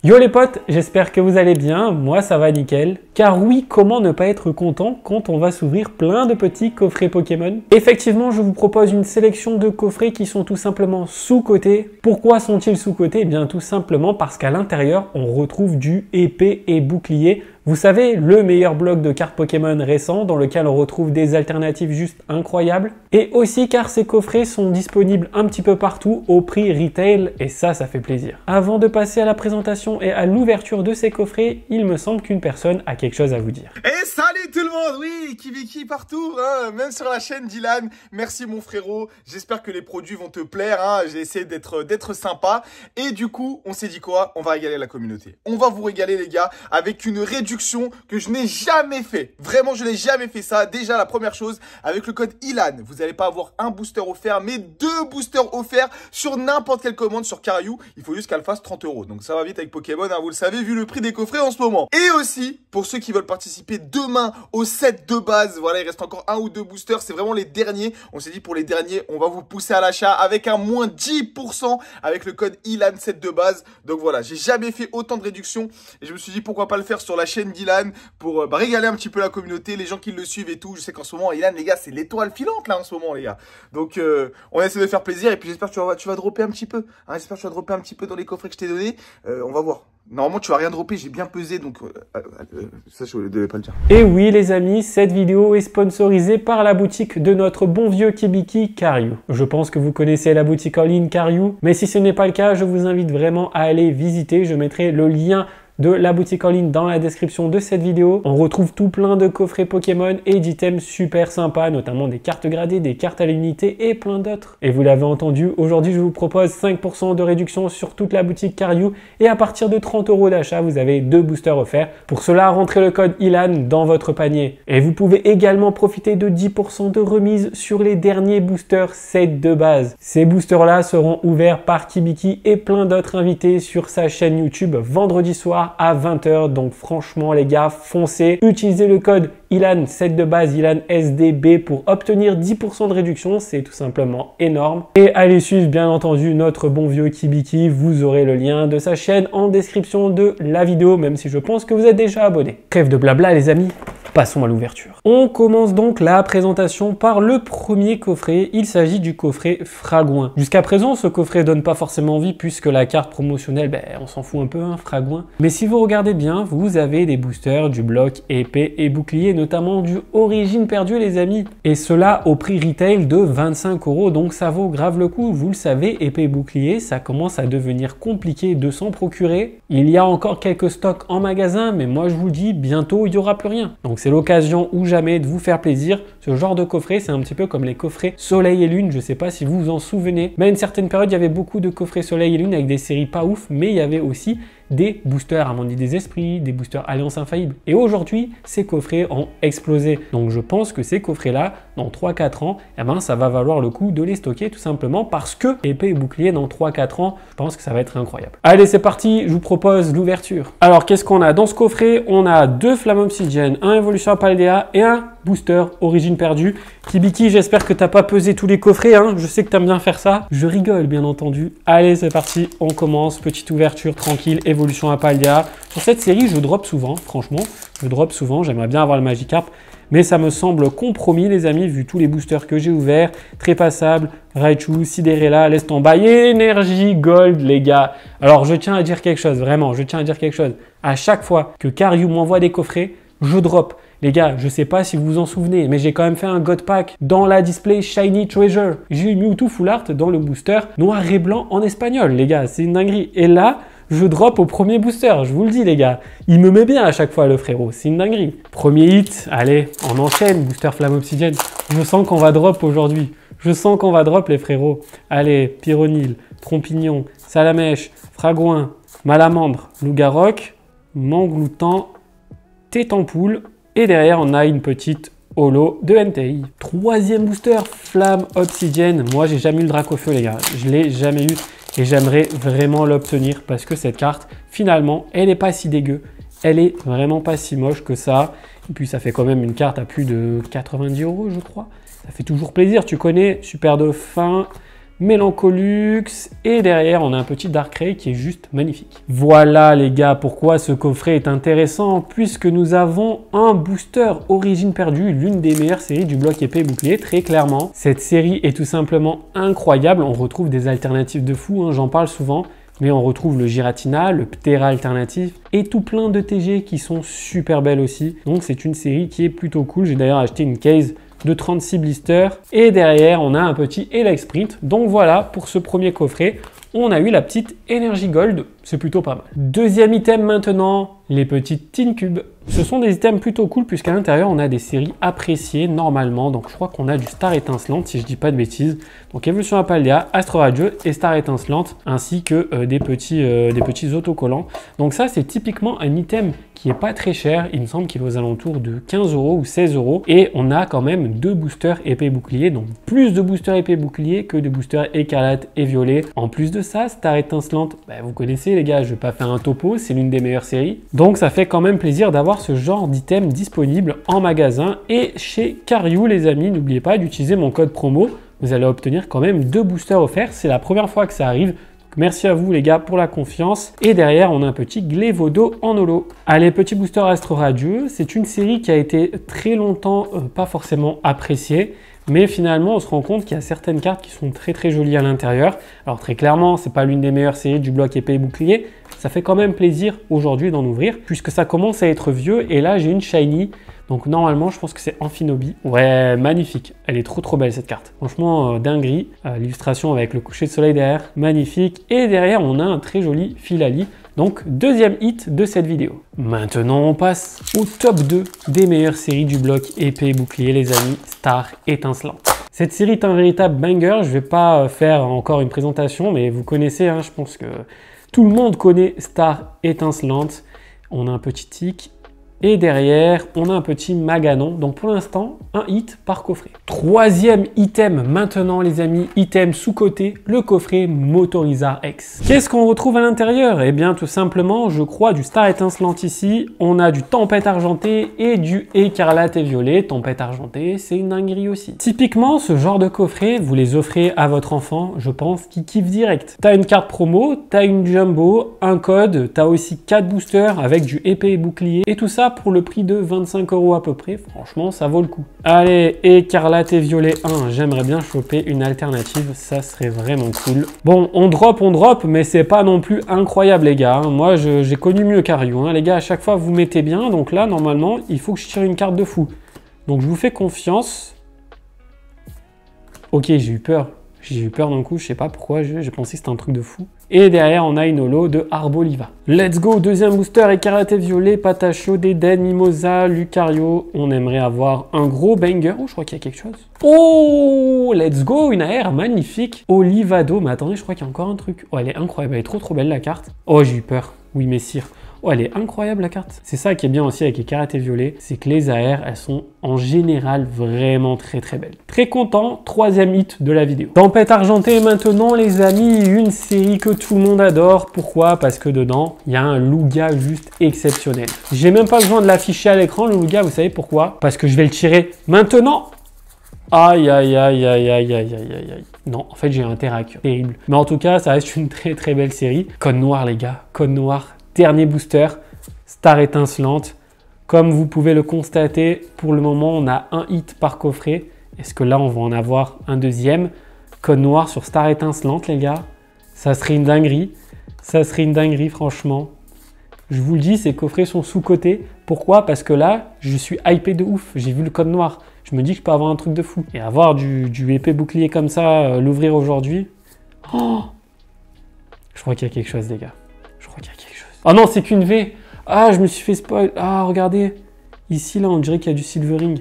Yo les potes, j'espère que vous allez bien, moi ça va nickel. Car oui, comment ne pas être content quand on va s'ouvrir plein de petits coffrets Pokémon? Effectivement, je vous propose une sélection de coffrets qui sont tout simplement sous-cotés. Pourquoi sont-ils sous-cotés? Eh bien tout simplement parce qu'à l'intérieur, on retrouve du épée et bouclier. Vous savez, le meilleur bloc de cartes Pokémon récent dans lequel on retrouve des alternatives juste incroyables. Et aussi car ces coffrets sont disponibles un petit peu partout au prix retail et ça fait plaisir. Avant de passer à la présentation et à l'ouverture de ces coffrets, il me semble qu'une personne a quelque chose à vous dire. Et salut tout le monde, oui, Kibiki partout, hein, même sur la chaîne Dylan. Merci mon frérot, j'espère que les produits vont te plaire, hein. J'ai essayé d'être sympa. Et du coup, on s'est dit quoi? On va régaler la communauté. On va vous régaler les gars avec une réduction que je n'ai jamais fait. Vraiment, je n'ai jamais fait ça. Déjà, la première chose, avec le code ILAN, vous n'allez pas avoir un booster offert, mais 2 boosters offerts sur n'importe quelle commande sur Cariou. Il faut juste qu'elle fasse 30 €. Donc ça va vite avec Pokémon, hein, vous le savez, vu le prix des coffrets en ce moment. Et aussi, pour ceux qui veulent participer demain au set de base, voilà, il reste encore 1 ou 2 boosters. C'est vraiment les derniers. On s'est dit pour les derniers, on va vous pousser à l'achat avec un moins 10% avec le code ILAN set de base. Donc voilà, j'ai jamais fait autant de réduction. Et je me suis dit pourquoi pas le faire sur la chaîne Dylan pour régaler un petit peu la communauté, les gens qui le suivent et tout. Je sais qu'en ce moment, Dylan, les gars, c'est l'étoile filante là en ce moment, les gars. Donc, on essaie de faire plaisir et puis j'espère que tu vas dropper un petit peu. Hein, j'espère que tu vas dropper un petit peu dans les coffrets que je t'ai donnés. On va voir. Normalement, tu vas rien dropper, j'ai bien pesé, donc ça, je ne devais pas le dire. Et oui les amis, cette vidéo est sponsorisée par la boutique de notre bon vieux Kibiki Cariou. Je pense que vous connaissez la boutique en ligne Cariou, mais si ce n'est pas le cas, je vous invite vraiment à aller visiter. Je mettrai le lien de la boutique en ligne dans la description de cette vidéo. On retrouve tout plein de coffrets Pokémon et d'items super sympas, notamment des cartes gradées, des cartes à l'unité et plein d'autres. Et vous l'avez entendu, aujourd'hui je vous propose 5% de réduction sur toute la boutique Cariou et à partir de 30 € d'achat, vous avez 2 boosters offerts. Pour cela, rentrez le code ILAN dans votre panier. Et vous pouvez également profiter de 10% de remise sur les derniers boosters sets de base. Ces boosters-là seront ouverts par Kibiki et plein d'autres invités sur sa chaîne YouTube vendredi soir à 20 h. Donc franchement les gars, foncez, utilisez le code ILAN set de base, ILAN SDB pour obtenir 10% de réduction, c'est tout simplement énorme. Et allez suivre bien entendu notre bon vieux Kibiki, vous aurez le lien de sa chaîne en description de la vidéo, même si je pense que vous êtes déjà abonné. Trêve de blabla les amis, passons à l'ouverture. On commence donc la présentation par le premier coffret, il s'agit du coffret Fragouin. Jusqu'à présent, ce coffret donne pas forcément envie puisque la carte promotionnelle, on s'en fout un peu, hein, Fragouin. Mais si vous regardez bien, vous avez des boosters du bloc épée et bouclier, notamment du Origine Perdue les amis. Et cela au prix retail de 25 €, donc ça vaut grave le coup. Vous le savez, épée et bouclier, ça commence à devenir compliqué de s'en procurer. Il y a encore quelques stocks en magasin, mais moi je vous le dis, bientôt il n'y aura plus rien. Donc c'est l'occasion ou jamais de vous faire plaisir. Ce genre de coffret, c'est un petit peu comme les coffrets Soleil et Lune, je sais pas si vous vous en souvenez. Mais à une certaine période, il y avait beaucoup de coffrets Soleil et Lune avec des séries pas ouf, mais il y avait aussi des boosters Harmonie des Esprits, des boosters Alliance Infaillible. Et aujourd'hui, ces coffrets ont explosé. Donc je pense que ces coffrets-là, dans 3-4 ans, ça va valoir le coup de les stocker tout simplement parce que épée et bouclier dans 3-4 ans, je pense que ça va être incroyable. Allez, c'est parti, je vous propose l'ouverture. Alors, qu'est-ce qu'on a dans ce coffret? On a 2 flammes obsidiennes, un évolution à Paldea et un booster Origine Perdue. Kibiki, j'espère que t'as pas pesé tous les coffrets, hein. Je sais que t'aimes bien faire ça. Je rigole, bien entendu. Allez, c'est parti, on commence. Petite ouverture tranquille, évolution à Paldea. Sur cette série, je drop souvent, franchement. Je drop souvent, j'aimerais bien avoir le Magikarp. Mais ça me semble compromis, les amis, vu tous les boosters que j'ai ouverts. Trépassable, Raichu, Sidérella, laisse tomber. Énergie Gold, les gars. Alors, je tiens à dire quelque chose, vraiment, je tiens à dire quelque chose. À chaque fois que Cariou m'envoie des coffrets, je drop. Les gars, je sais pas si vous vous en souvenez, mais j'ai quand même fait un God Pack dans la display Shiny Treasure. J'ai eu Mewtwo Full Art dans le booster noir et blanc en espagnol, les gars, c'est une dinguerie. Et là, je drop au premier booster, je vous le dis les gars. Il me met bien à chaque fois le frérot, c'est une dinguerie. Premier hit, allez, on enchaîne, booster Flamme Obsidienne. Je sens qu'on va drop aujourd'hui. Je sens qu'on va drop les frérots. Allez, Pyronil, Trompignon, Salamèche, Fragouin, Malamandre, Lougaroc, Mangloutan, Tétampoule. Et derrière, on a une petite holo de NTI. Troisième booster, Flamme Obsidienne. Moi, j'ai jamais eu le Dracofeu, les gars. Je l'ai jamais eu et j'aimerais vraiment l'obtenir parce que cette carte, finalement, elle n'est pas si dégueu. Elle est vraiment pas si moche que ça. Et puis, ça fait quand même une carte à plus de 90 €, je crois. Ça fait toujours plaisir. Tu connais, super dauphin, Mélancolux, et derrière on a un petit Darkrai qui est juste magnifique. Voilà les gars, pourquoi ce coffret est intéressant, puisque nous avons un booster Origine Perdue, l'une des meilleures séries du bloc épée et bouclier, très clairement. Cette série est tout simplement incroyable, on retrouve des alternatives de fou, hein, j'en parle souvent, mais on retrouve le Giratina, le Ptera alternatif et tout plein de TG qui sont super belles aussi. Donc c'est une série qui est plutôt cool, j'ai d'ailleurs acheté une case de 36 blisters et derrière on a un petit Elec Sprint. Donc voilà, pour ce premier coffret on a eu la petite Energy Gold, c'est plutôt pas mal. Deuxième item maintenant, les petites Tin Cubes. Ce sont des items plutôt cool puisqu'à l'intérieur on a des séries appréciées normalement. Donc je crois qu'on a du Star Étincelante si je dis pas de bêtises. Donc Évolution Apaldea, Astro Radieux et Star Étincelante ainsi que des petits autocollants. Donc ça c'est typiquement un item qui est pas très cher. Il me semble qu'il est aux alentours de 15 € ou 16 €. Et on a quand même 2 boosters épée bouclier. Donc plus de boosters épée bouclier que de boosters écarlate et violet. En plus de ça, Star Étincelante, vous connaissez les gars, je vais pas faire un topo, c'est l'une des meilleures séries. Donc ça fait quand même plaisir d'avoir ce genre d'item disponible en magasin et chez Kariou les amis. N'oubliez pas d'utiliser mon code promo, vous allez obtenir quand même 2 boosters offerts. C'est la première fois que ça arrive. Merci à vous les gars pour la confiance. Et derrière, on a un petit Glévodo en holo. Allez, petit booster Astro Radieux. C'est une série qui a été très longtemps pas forcément appréciée. Mais finalement, on se rend compte qu'il y a certaines cartes qui sont très très jolies à l'intérieur. Alors très clairement, c'est pas l'une des meilleures séries du bloc épée et bouclier. Ça fait quand même plaisir aujourd'hui d'en ouvrir puisque ça commence à être vieux. Et là, j'ai une shiny. Donc normalement, je pense que c'est Amphinobi. Ouais, magnifique. Elle est trop belle cette carte. Franchement, dinguerie. L'illustration avec le coucher de soleil derrière, magnifique. Et derrière, on a un très joli Filali. Donc deuxième hit de cette vidéo. Maintenant, on passe au top 2 des meilleures séries du bloc épée et bouclier, les amis, Star Étincelante. Cette série est un véritable banger. Je vais pas faire encore une présentation, mais vous connaissez, hein, je pense que tout le monde connaît Star Étincelante. On a un petit tic. Et derrière, on a un petit Maganon. Donc pour l'instant, un hit par coffret. Troisième item maintenant les amis, item sous-côté, le coffret Motorizard X. Qu'est-ce qu'on retrouve à l'intérieur? Eh bien tout simplement, je crois du Star Étincelante ici. On a du Tempête Argentée et du Écarlate et Violet. Tempête Argentée, c'est une dinguerie aussi. Typiquement, ce genre de coffret, vous les offrez à votre enfant, je pense, qui kiffe direct. T'as une carte promo, t'as une jumbo, un code, t'as aussi 4 boosters avec du épée et bouclier et tout ça pour le prix de 25 € à peu près. Franchement, ça vaut le coup. Allez, Écarlate et Violet 1. J'aimerais bien choper une alternative. Ça serait vraiment cool. Bon, on drop, mais c'est pas non plus incroyable, les gars. Moi, j'ai connu mieux Kariou. Hein. Les gars, à chaque fois, vous mettez bien. Donc là, normalement, il faut que je tire une carte de fou. Donc, je vous fais confiance. Ok, j'ai eu peur. J'ai eu peur d'un coup, je sais pas pourquoi, j'ai pensé que c'était un truc de fou. Et derrière, on a une holo de Arboliva. Let's go, deuxième booster, Écarlate et Violet, Patacho, Dédenne, Mimosa, Lucario. On aimerait avoir un gros banger. Oh, je crois qu'il y a quelque chose. Oh, let's go, une AR magnifique. Olivado, mais attendez, je crois qu'il y a encore un truc. Oh, elle est incroyable, elle est trop belle la carte. Oh, j'ai eu peur. Oui, messire. Oh, elle est incroyable la carte. C'est ça qui est bien aussi avec Écarlate et Violet, c'est que les AR, elles sont en général vraiment très belles. Très content, troisième hit de la vidéo. Tempête Argentée maintenant les amis, une série que tout le monde adore. Pourquoi? Parce que dedans, il y a un Lugia juste exceptionnel. J'ai même pas besoin de l'afficher à l'écran, le Lugia, vous savez pourquoi? Parce que je vais le tirer maintenant. Aïe. Non, en fait, j'ai un Terracure. Terrible. Mais en tout cas, ça reste une très belle série. Code noir, les gars. Code noir. Dernier booster, Star Étincelante. Comme vous pouvez le constater, pour le moment, on a un hit par coffret. Est-ce que là, on va en avoir un deuxième? Code noir sur Star Étincelante, les gars. Ça serait une dinguerie. Ça serait une dinguerie, franchement. Je vous le dis, ces coffrets sont sous-cotés. Pourquoi? Parce que là, je suis hypé de ouf. J'ai vu le code noir. Je me dis que je peux avoir un truc de fou. Et avoir du épée bouclier comme ça, l'ouvrir aujourd'hui. Oh, je crois qu'il y a quelque chose, les gars. Je crois qu'il y a quelque chose. Oh non, c'est qu'une V. Ah, je me suis fait spoil. Ah, regardez. Ici, là, on dirait qu'il y a du silvering.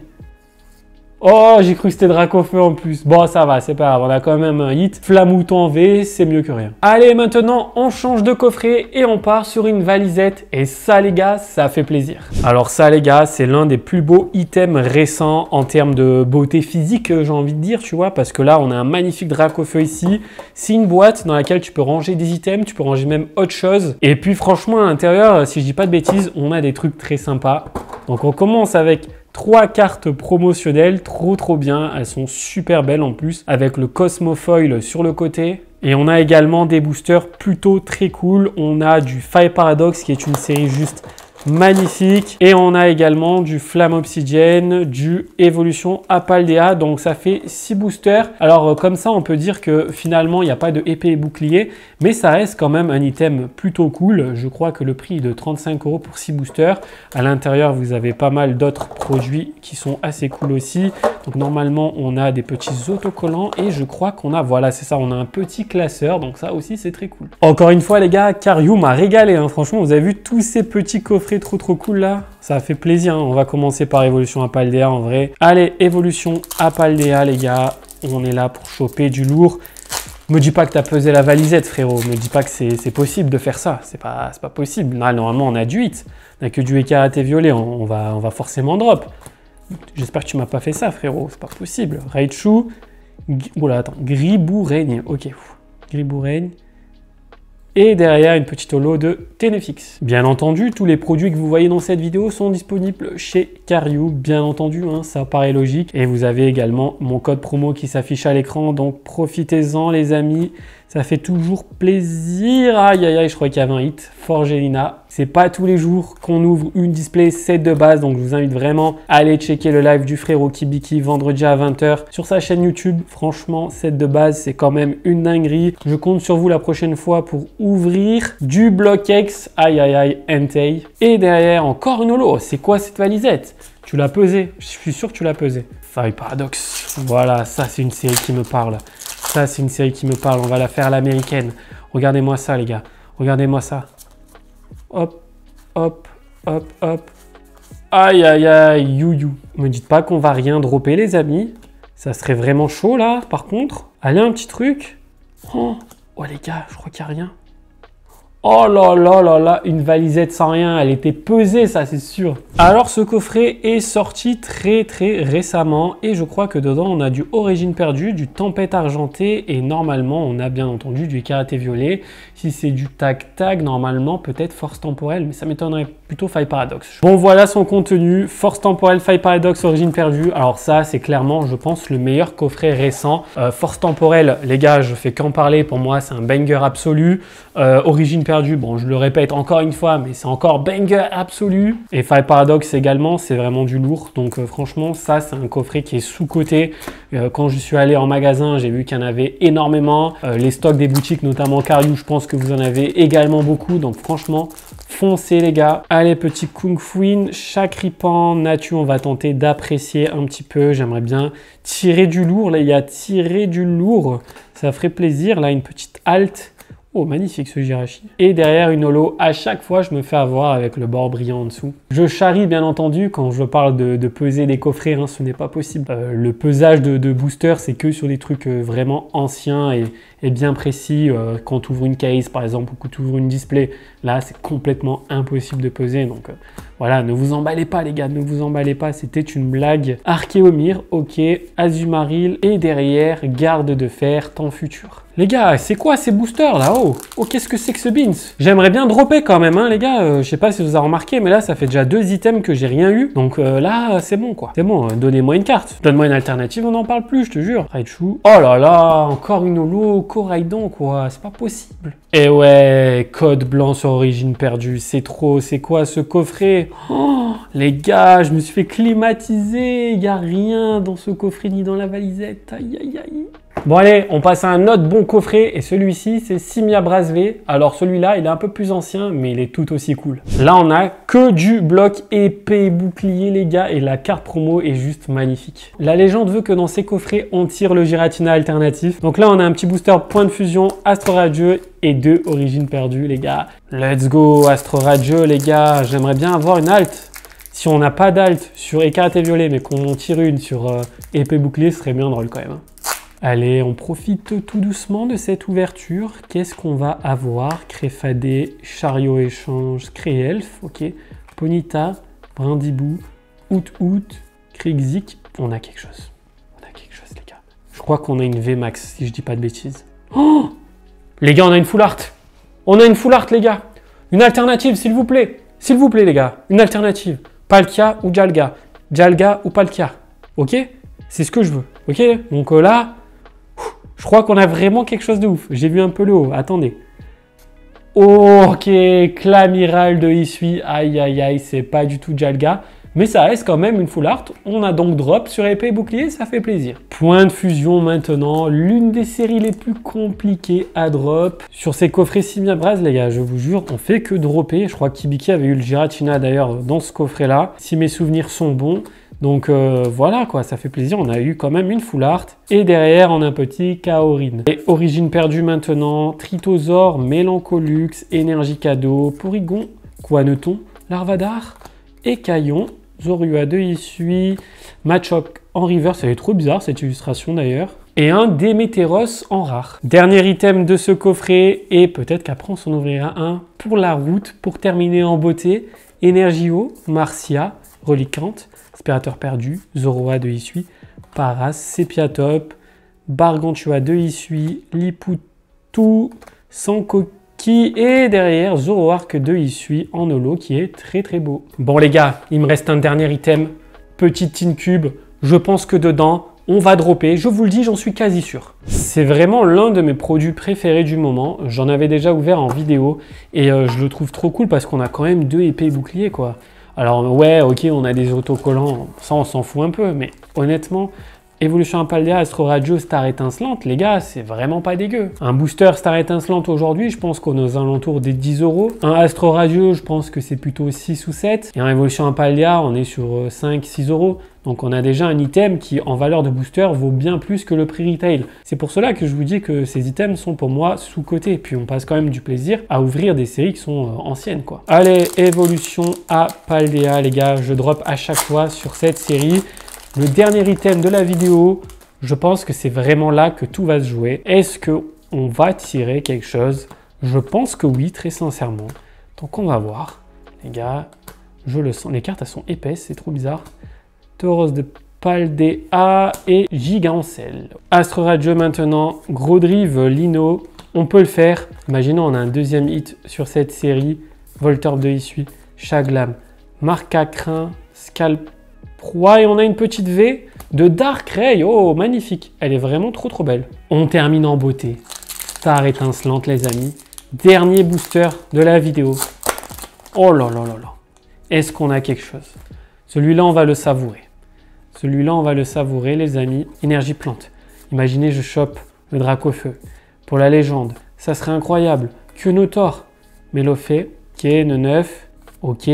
Oh, j'ai cru que c'était Dracofeu en plus. Bon, ça va, c'est pas grave. On a quand même un hit. Flamouton en V, c'est mieux que rien. Allez, maintenant, on change de coffret et on part sur une valisette. Et ça, les gars, ça fait plaisir. Alors ça, les gars, c'est l'un des plus beaux items récents en termes de beauté physique, j'ai envie de dire, tu vois. Parce que là, on a un magnifique Dracofeu ici. C'est une boîte dans laquelle tu peux ranger des items. Tu peux ranger même autre chose. Et puis, franchement, à l'intérieur, si je dis pas de bêtises, on a des trucs très sympas. Donc, on commence avec 3 cartes promotionnelles, trop bien. Elles sont super belles en plus, avec le Cosmofoil sur le côté. Et on a également des boosters plutôt très cool. On a du Fire Paradox qui est une série juste magnifique. Et on a également du Flamme Obsidienne, du Évolution Apaldea. Donc ça fait 6 boosters. Alors comme ça, on peut dire que finalement, il n'y a pas de épée et bouclier. Mais ça reste quand même un item plutôt cool. Je crois que le prix est de 35 € pour 6 boosters. À l'intérieur, vous avez pas mal d'autres produits qui sont assez cool aussi. Donc normalement, on a des petits autocollants. Et je crois qu'on a, voilà, c'est ça, on a un petit classeur. Donc ça aussi, c'est très cool. Encore une fois, les gars, Karyu m'a régalé. Hein. Franchement, vous avez vu tous ces petits coffrets trop cool là, ça a fait plaisir. Hein. On va commencer par Évolution Apaldea en vrai. Allez, Évolution Apaldea les gars, on est là pour choper du lourd. Me dis pas que tu as pesé la valisette frérot, me dis pas que c'est possible de faire ça, c'est pas possible. Là, normalement on a du 8, on a que du écarté violet, on va forcément drop. J'espère que tu m'as pas fait ça frérot, c'est pas possible. Raichu, oula attends, Griboureigne, ok, Griboureigne. Et derrière, une petite holo de Tenefix. Bien entendu, tous les produits que vous voyez dans cette vidéo sont disponibles chez Karyu. Bien entendu, hein, ça paraît logique. Et vous avez également mon code promo qui s'affiche à l'écran. Donc profitez-en les amis. Ça fait toujours plaisir. Aïe aïe aïe, je crois qu'il y avait un hit. Forgelina. C'est pas tous les jours qu'on ouvre une display set de base. Donc je vous invite vraiment à aller checker le live du frérot Kibiki vendredi à 20 h sur sa chaîne YouTube. Franchement, set de base, c'est quand même une dinguerie. Je compte sur vous la prochaine fois pour ouvrir du Block X. Aïe aïe aïe, Entei. Et derrière, encore une holo. C'est quoi cette valisette? Tu l'as pesée. Je suis sûr que tu l'as pesée. Fire Paradox. Voilà, ça c'est une série qui me parle. Ça, c'est une série qui me parle. On va la faire à l'américaine. Regardez-moi ça, les gars. Regardez-moi ça. Hop, hop, hop, hop. Aïe, aïe, aïe, you. Me dites pas qu'on va rien dropper, les amis. Ça serait vraiment chaud, là, par contre. Allez, un petit truc. Oh, les gars, je crois qu'il n'y a rien. Oh là là là là, une valisette sans rien, elle était pesée ça c'est sûr. Alors ce coffret est sorti très récemment et je crois que dedans on a du Origine perdue, du Tempête argentée et normalement on a bien entendu du Karaté violet. Si c'est du tag normalement peut-être Force temporelle mais ça m'étonnerait plutôt Fire Paradox. Bon voilà son contenu, Force temporelle, Fire Paradox, Origine perdue. Alors ça c'est clairement je pense le meilleur coffret récent. Force temporelle les gars je fais qu'en parler, pour moi c'est un banger absolu. Origine perdue, bon je le répète encore une fois mais c'est encore banger absolu. Et Fire Paradox également c'est vraiment du lourd donc franchement ça c'est un coffret qui est sous-coté. Quand je suis allé en magasin j'ai vu qu'il y en avait énormément. Les stocks des boutiques notamment Karyu je pense que vous en avez également beaucoup donc franchement foncez les gars. Allez petit Kung Fuin, Chakripan, Natu on va tenter d'apprécier un petit peu. J'aimerais bien tirer du lourd là, il y a tirer du lourd, ça ferait plaisir là, une petite halte. Oh, magnifique ce Jirachi. Et derrière une holo, à chaque fois, je me fais avoir avec le bord brillant en dessous. Je charrie, bien entendu, quand je parle de peser des coffrets, hein, ce n'est pas possible. Le pesage de booster, c'est que sur des trucs vraiment anciens et bien précis. Quand tu ouvres une case, par exemple, ou que tu ouvres une display, là, c'est complètement impossible de peser. Donc, voilà, ne vous emballez pas, les gars, ne vous emballez pas. C'était une blague. Archéomir, ok. Azumaril, et derrière, garde de fer, temps futur. Les gars, c'est quoi ces boosters là-haut? Oh, qu'est-ce que c'est que ce beans? J'aimerais bien dropper quand même, hein, les gars. Je sais pas si vous avez remarqué, mais là, ça fait déjà 2 items que j'ai rien eu. Donc là, c'est bon, quoi. C'est bon, donnez-moi une carte. Donne-moi une alternative, on n'en parle plus, je te jure. Raichu. Oh là là, encore une holo, Koraidon, quoi. C'est pas possible. Et ouais, code blanc sur Origine perdue. C'est trop. C'est quoi ce coffret? Oh, les gars, je me suis fait climatiser. Il n'y a rien dans ce coffret ni dans la valisette. Aïe, aïe, aïe. Bon allez, on passe à un autre bon coffret et celui-ci c'est Simia Bracelet. Alors celui-là il est un peu plus ancien mais il est tout aussi cool. Là on a que du bloc épée bouclier les gars et la carte promo est juste magnifique. La légende veut que dans ces coffrets on tire le Giratina alternatif. Donc là on a un petit booster point de fusion, Astro Radieux et 2 Origines perdues les gars. Let's go Astro Radieux les gars, j'aimerais bien avoir une halte. Si on n'a pas d'halte sur Écarté Violet mais qu'on tire une sur épée bouclier ce serait bien drôle quand même. Hein. Allez, on profite tout doucement de cette ouverture. Qu'est-ce qu'on va avoir? Créfadé, Chariot Échange, Créelf, ok. Ponita, Brindibou, Out, Krigzik. On a quelque chose. On a quelque chose, les gars. Je crois qu'on a une VMAX, si je dis pas de bêtises. Oh! Les gars, on a une full art. On a une full art, les gars. Une alternative, s'il vous plaît. S'il vous plaît, les gars. Une alternative. Palkia ou Jalga. Dialga ou Palkia. Ok? C'est ce que je veux. Ok? Donc là, je crois qu'on a vraiment quelque chose de ouf. J'ai vu un peu le haut. Attendez. Ok, Clamiral de Hisui. Aïe, aïe, aïe, c'est pas du tout Dialga. Mais ça reste quand même une full art. On a donc drop sur épée et bouclier, ça fait plaisir. Point de fusion maintenant, l'une des séries les plus compliquées à drop. Sur ces coffrets Simiabras, les gars, je vous jure, on fait que dropper. Je crois que Kibiki avait eu le Giratina d'ailleurs dans ce coffret-là, si mes souvenirs sont bons. Donc voilà quoi, ça fait plaisir, on a eu quand même une full art. Et derrière, on a un petit Kaorin. Et origine perdue maintenant, Tritosaur, Mélancolux, Énergie Cadeau, Porygon, Quaneton, Larvadar et Caillon. Zorua de Hisui, Machoke en reverse, elle est trop bizarre cette illustration d'ailleurs. Et un Démétéros en rare. Dernier item de ce coffret, et peut-être qu'après on s'en ouvrira un pour la route, pour terminer en beauté. Energio, Marcia, Reliquante, Aspirateur perdu, Zorua de Hisui, Paras, Sepiatop, Bargantua de Hisui, Liputu, Sankoki, et derrière Zoroark de Hisui en holo qui est très très beau. Bon les gars, il me reste un dernier item, petit Tin Cube, je pense que dedans on va dropper, je vous le dis, j'en suis quasi sûr. C'est vraiment l'un de mes produits préférés du moment, j'en avais déjà ouvert en vidéo et je le trouve trop cool parce qu'on a quand même 2 épées et boucliers quoi. Alors ouais, ok, on a des autocollants, ça on s'en fout un peu, mais honnêtement, Evolution Paldea, Astro Radio, Star Étincelante, les gars, c'est vraiment pas dégueu. Un booster Star Étincelante aujourd'hui, je pense qu'on est aux alentours des 10 €. Un Astro Radio, je pense que c'est plutôt 6 ou 7. Et un Evolution Paldea, on est sur 5-6 €. Donc on a déjà un item qui, en valeur de booster, vaut bien plus que le prix retail. C'est pour cela que je vous dis que ces items sont pour moi sous-cotés. Puis on passe quand même du plaisir à ouvrir des séries qui sont anciennes, quoi. Allez, Evolution à Paldea, les gars, je drop à chaque fois sur cette série. Le dernier item de la vidéo, je pense que c'est vraiment là que tout va se jouer. Est-ce qu'on va tirer quelque chose? Je pense que oui, très sincèrement. Donc on va voir. Les gars, je le sens. Les cartes, elles sont épaisses, c'est trop bizarre. Tauros de Paldea et Gigancel. Astro Radio maintenant, Gros Drive, Lino. On peut le faire. Imaginons, on a un deuxième hit sur cette série. Voltorb de Hisui, Chaglam, Marcacrin, Scalp. Et on a une petite V de Darkrai. Oh, magnifique. Elle est vraiment trop trop belle. On termine en beauté. Star Étincelante, les amis. Dernier booster de la vidéo. Oh là là là là. Est-ce qu'on a quelque chose? Celui-là, on va le savourer. Celui-là, on va le savourer, les amis. Énergie plante. Imaginez, je chope le Dracofeu. Pour la légende, ça serait incroyable. Kyunotor. Melofé. Ok, neuf. Ok.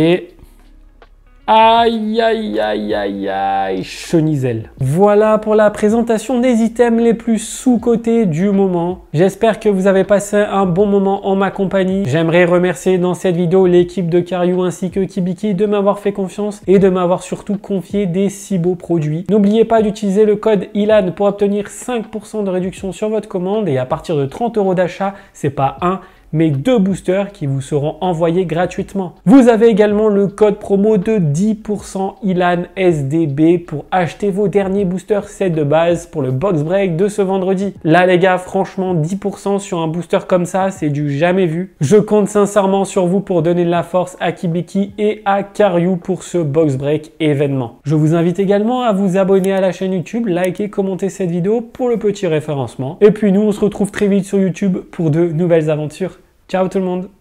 Aïe, aïe, aïe, aïe, aïe, Chenizel. Voilà pour la présentation des items les plus sous-cotés du moment. J'espère que vous avez passé un bon moment en ma compagnie. J'aimerais remercier dans cette vidéo l'équipe de Karyu ainsi que Kibiki de m'avoir fait confiance et de m'avoir surtout confié des si beaux produits. N'oubliez pas d'utiliser le code ILAN pour obtenir 5% de réduction sur votre commande et à partir de 30 € d'achat, c'est pas un, mais 2 boosters qui vous seront envoyés gratuitement. Vous avez également le code promo de 10% ILAN SDB pour acheter vos derniers boosters sets de base pour le box break de ce vendredi. Là les gars, franchement 10% sur un booster comme ça, c'est du jamais vu. Je compte sincèrement sur vous pour donner de la force à Kibiki et à Karyu pour ce box break événement. Je vous invite également à vous abonner à la chaîne YouTube, liker, commenter cette vidéo pour le petit référencement. Et puis nous, on se retrouve très vite sur YouTube pour de nouvelles aventures. Ciao tout le monde!